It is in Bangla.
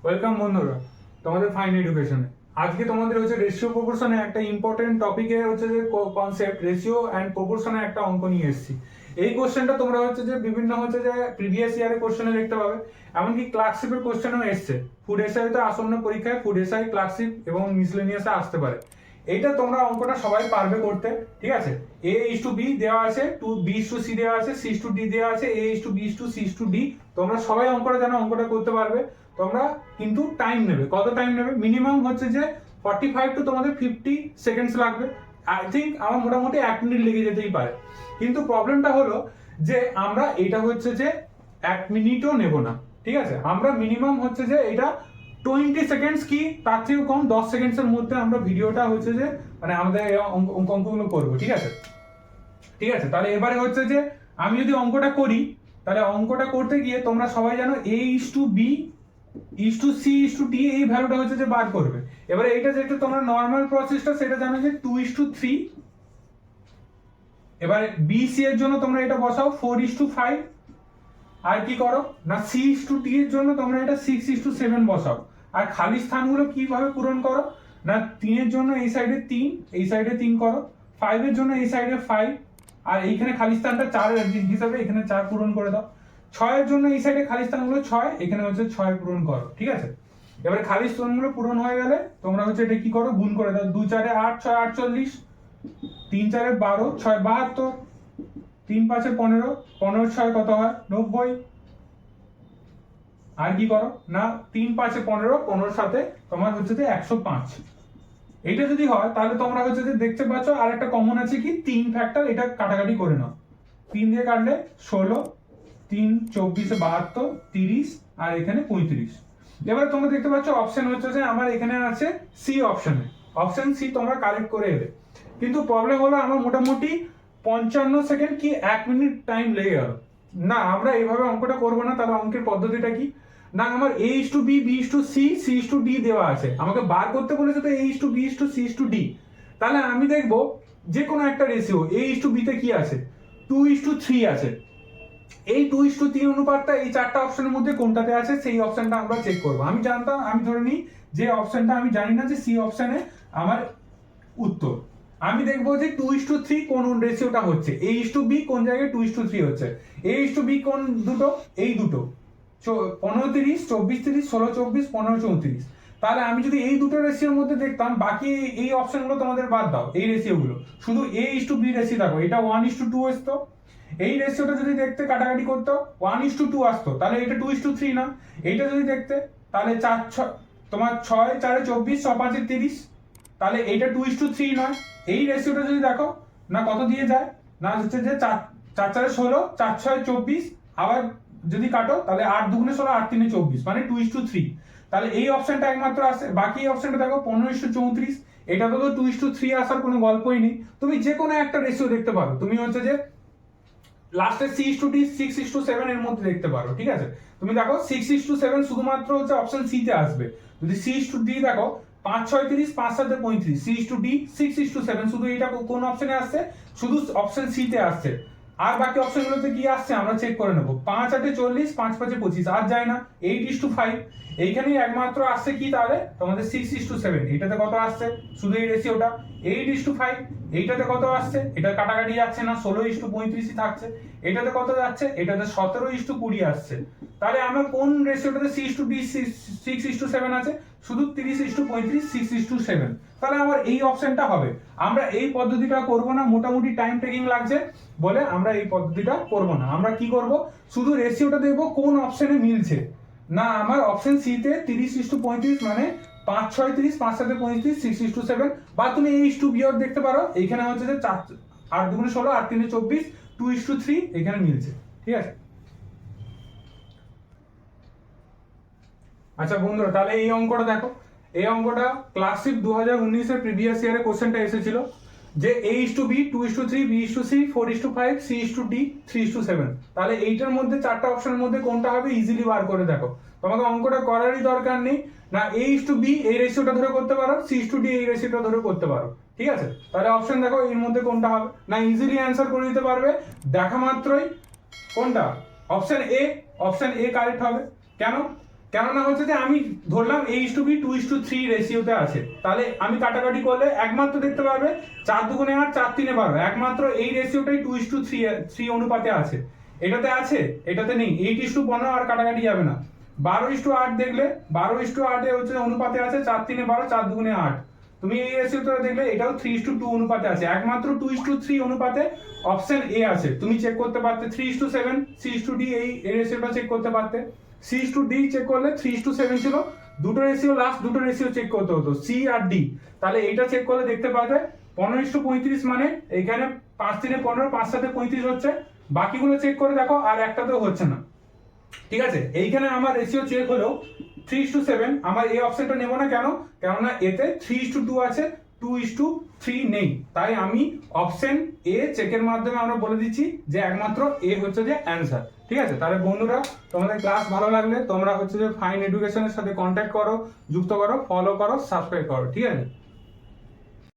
ওয়েলকাম বন্ধুরা তোমাদের ফাইন এডুকেশনে। আজকে তোমাদের হচ্ছে রেশিও প্রপোর্শনে একটা ইম্পর্টেন্ট টপিকে হচ্ছে যে কনসেপ্ট রেশিও অ্যান্ড প্রপোর্শনে একটা অঙ্ক নিয়ে এসেছি। এই কোশ্চেনটা তোমরা হচ্ছে যে বিভিন্ন হচ্ছে যে প্রিভিয়াস ইয়ারে কোশ্চেনে দেখতে পাবে, এমনকি ক্লার্কশিপের কোশ্চেনও এসছে। ফুড এসআই তো আসন্ন পরীক্ষায় ফুড এসআই, ক্লার্কশিপ এবং মিসলেনিয়াসে আসতে পারে। এইটা তোমরা অঙ্কটা সবাই পারবে করতে, ঠিক আছে। এ ইস টু বি দেওয়া আছে, to B is to C দেওয়া আছে, সি ইস টু ডি দেওয়া আছে, A is to B is to C is to D. তোমরা সবাই অঙ্কটা জানো, অঙ্কটা করতে পারবে। তোমরা কিন্তু টাইম নেবে, কত টাইম নেবে? মিনিমাম হচ্ছে যে 45 টু তোমাদের 50 সেকেন্ডস লাগবে। আই থিঙ্ক আমার মোটামুটি 1 মিনিট লেগে যেতেই পারে। কিন্তু প্রবলেমটা হলো যে আমরা এটা হচ্ছে যে 1 মিনিটও নেব না, ঠিক আছে। আমরা মিনিমাম হচ্ছে যে এটা 20 সেকেন্ডস কি তার থেকেও কম 10 সেকেন্ডসের মধ্যে আমরা ভিডিওটা হচ্ছে যে মানে আমাদের অঙ্কগুলো করবো, ঠিক আছে। ঠিক আছে, তাহলে এবারে হচ্ছে যে আমি যদি অঙ্কটা করি, তাহলে অঙ্কটা করতে গিয়ে তোমরা সবাই জানো A is to B is to C is to D এই ভ্যালুটা হচ্ছে যে বার করবে। এবারে এইটা যেটা তোমরা নর্মাল প্রসেসটা সেটা জানো যে 2:3। এবারে বি সি এর জন্য তোমরা এটা বসাও 4:5। আর কি করো না সি ইস টু ডি এর জন্য তোমরা এটা 6:7 বসাও। আর খালি স্থানগুলো কিভাবে পূরণ করো না 3 এর জন্য এই সাইডে 3, এই সাইডে 3 করো, 5 এর জন্য এই সাইডে 5, আর এইখানে খালি স্থানটা 4 এর হিসাবে এখানে 4 পূরণ করে দাও। 6 এর জন্য এই সাইডে খালি স্থানগুলো 6, এখানে হচ্ছে 6 পূরণ করো, ঠিক আছে। এবারে খালি স্থানগুলো পূরণ হয়ে গেলে তোমরা হচ্ছে এটা কি করো, গুণ করে দাও। 2 4 8 6 48, 3 4 12 6 72, 3 5 15, 15 6 কত হয় 90। আর কি করো না 3 5 15, 15 সাথে তোমার হচ্ছে যে 105। এইটা যদি হয় তাহলে তোমরা হচ্ছে যে দেখতে পাচ্ছ আর একটা কমন আছে কি 3 ফ্যাক্টর, এটা কাটাকাটি করে নাও। 3 দিয়ে কাটলে 16, 3 24 72, 30 আর এখানে 35। এবারে তোমরা দেখতে পাচ্ছ অপশন হচ্ছে যে আমার এখানে আছে সি অপশনে, অপশন সি তোমরা কালেক্ট করে এলে। কিন্তু প্রবলেম হলো আমার মোটামুটি 55 সেকেন্ড কি 1 মিনিট টাইম লেগে গেল। না আমরা এইভাবে অঙ্কটা করবো না, তাহলে অঙ্কের পদ্ধতিটা কি না আমার A is to B, B is to C, C is to D দেওয়া আছে, আমাকে বার করতে বলেছে তো A is to B is to C is to D. তাহলে আমি দেখবো যে কোনো একটা ratio A is to B তে কি আছে 2:3 আছে। এই 2:3 অনুপাতটা এই চারটা অপশনের মধ্যে কোনটাতে আছে সেই অপশনটা আমরা চেক করবো। আমি জানতাম, আমি ধরে নিই যে অপশনটা আমি জানি না যে সি অপশনে আমার উত্তর। আমি দেখবো যে 2:3 কোন রেশিওটা হচ্ছে, এ ইস টু বি কোন জায়গায় 2:3 হচ্ছে, এ ইস টু বি কোন দুটো, এই দুটো 15 30, 24 30, 16 24, 15 34। তাহলে আমি যদি এই দুটো রেশিওর মধ্যে দেখতাম, বাকি এই অপশনগুলো তোমাদের বাদ দাও, এই রেশিওগুলো শুধু এ ইস টু বি রেশিও দেখো, এটা 1:2 আসতো। এই রেশিওটা যদি দেখতে কাটাকাটি করতো 1:2 আসতো, তাহলে এটা 2:3 না। এইটা যদি দেখতে তাহলে 4 6 তোমার 6 4 24, 6 5 30, তাহলে এইটা 2:3 নয়। এই রেশিওটা যদি দেখো না কত দিয়ে যায় না হচ্ছে যে 4 4 4 16, 4 6 24, আবার যদি কাটো তাহলে 8 2 16, 8 3 24, মানে 2:3। তাহলে এই অপশনটা একমাত্র আসে, বাকি এই অপশনটা দেখো 15:34। এটা তো 2:3 আসার কোনো গল্পই নেই। তুমি যে কোনো একটা রেশিও দেখতে পারো, তুমি হচ্ছে যে লাস্টে 6:D 6:7 এর মধ্যে দেখতে পারো, ঠিক আছে। তুমি দেখো 6:7 শুধুমাত্র হচ্ছে অপশন সি তে আসবে। যদি 6:D দেখো 5 6 30, 5 7 35, 6:D 6:7 শুধু এটা কোন অপশনে আসছে, শুধু অপশন সি তে আসছে। আর বাকি অপশনগুলোতে কি আসছে আমরা চেক করে নেব। 5 8 40, 5 5 25 আর যায় না। 8:5 এইখানেই একমাত্র আসছে কি তাহলে তোমাদের 6:7। এটাতে কত আসছে শুধু এই রেশিওটা 8:5। এইটাতে কত আসছে, এটা কাটাকাটি যাচ্ছে না, 16:35 থাকছে। এটাতে কত যাচ্ছে, এটাতে 17:20 আসছে। তাহলে আমরা কোন রেশিওটাতে 6:D 6:7 আছে, শুধু 30:35, 6:7। তাহলে আমার এই অপশনটা হবে। আমরা এই পদ্ধতিটা করব না, মোটামুটি টাইম টেকিং লাগছে বলে আমরা এই পদ্ধতিটা করব না। আমরা কি করব, শুধু রেশিওটা দেখবো কোন অপশনে মিলছে। না আমার অপশন সি তে 30:35 মানে 5 6 30, 5 7 35, 6:7। বা তুমি A:B দেখতে পারো, এইখানে হচ্ছে যে 8 2 16, 8 3 24, 2:3 এখানে মিলছে, ঠিক আছে। আচ্ছা বন্ধুরা, তাহলে এই অঙ্কটা দেখো, এই অঙ্কটা ক্লাসিক 2019 এর প্রিভিয়াস ইয়ারে কোশ্চেনটা এসেছিল যে A:B 2:3, B:C 4:5, C:D 3:7। তাহলে এইটার মধ্যে চারটা অপশনের মধ্যে কোনটা হবে ইজিলি বার করে দেখো। তোমাকে অঙ্কটা করারই দরকার নেই, না A:B এই রেশিওটা ধরে করতে পারো, C:D এই রেশিওটা ধরে করতে পারো, ঠিক আছে। তাহলে অপশন দেখো এর মধ্যে কোনটা হবে, না ইজিলি অ্যান্সার করে দিতে পারবে দেখা মাত্রই। কোনটা option A, option A correct হবে। কেন কেননা হচ্ছে যে আমি ধরলাম A:B 2:3 রেশিওতে আছে, তাহলে আমি কাটাকাটি করলে একমাত্র দেখতে পারবে 4 দুগুণে 8 4 3 12, একমাত্র এই রেশিওটাই 2:3 অনুপাতে আছে। এটাতে আছে, এটাতে নেই। 8:15 আর কাটাকাটি যাবে না। 12:8 দেখলে 12:8 এ হচ্ছে অনুপাতে আছে 4 3 12 4 দুগুণে 8। তুমি এই রেশিওতে দেখলে এটাও 3:2 অনুপাতে আছে, একমাত্র 2:3 অনুপাতে অপশন এ আছে। তুমি চেক করতে পারতে 3:7 C:D, এই রেশিওটা চেক করতে পারতে। C:D চেক করলে 3:7 ছিল, দুটো রেশিও, লাস্ট দুটো রেশিও চেক করতে হতো, সি আর ডি। তাহলে এইটা চেক করলে দেখতে পাবে 15:35, মানে এখানে 5 3 15 5 7 35 হচ্ছে। বাকিগুলো চেক করে দেখো, আর একটাতেও হচ্ছে না। ঠিক আছে, এইখানে আমার রেশিও চেক হলো 3:7, আমার এই অপশনটা নেব না। কেননা এতে 3:2 আছে, 2:3 নেই। তাই আমি অপশন এ চেকের মাধ্যমে আমরা বলে দিচ্ছি যে একমাত্র এ হচ্ছে যে অ্যান্সার। ঠিক আছে, তাহলে বন্ধুরা তোমাদের ক্লাস ভালো লাগলে তোমরা হচ্ছে যে ফাইন এডুকেশনের সাথে কন্ট্যাক্ট করো, যুক্ত করো, ফলো করো, সাবস্ক্রাইব করো। ঠিক আছে।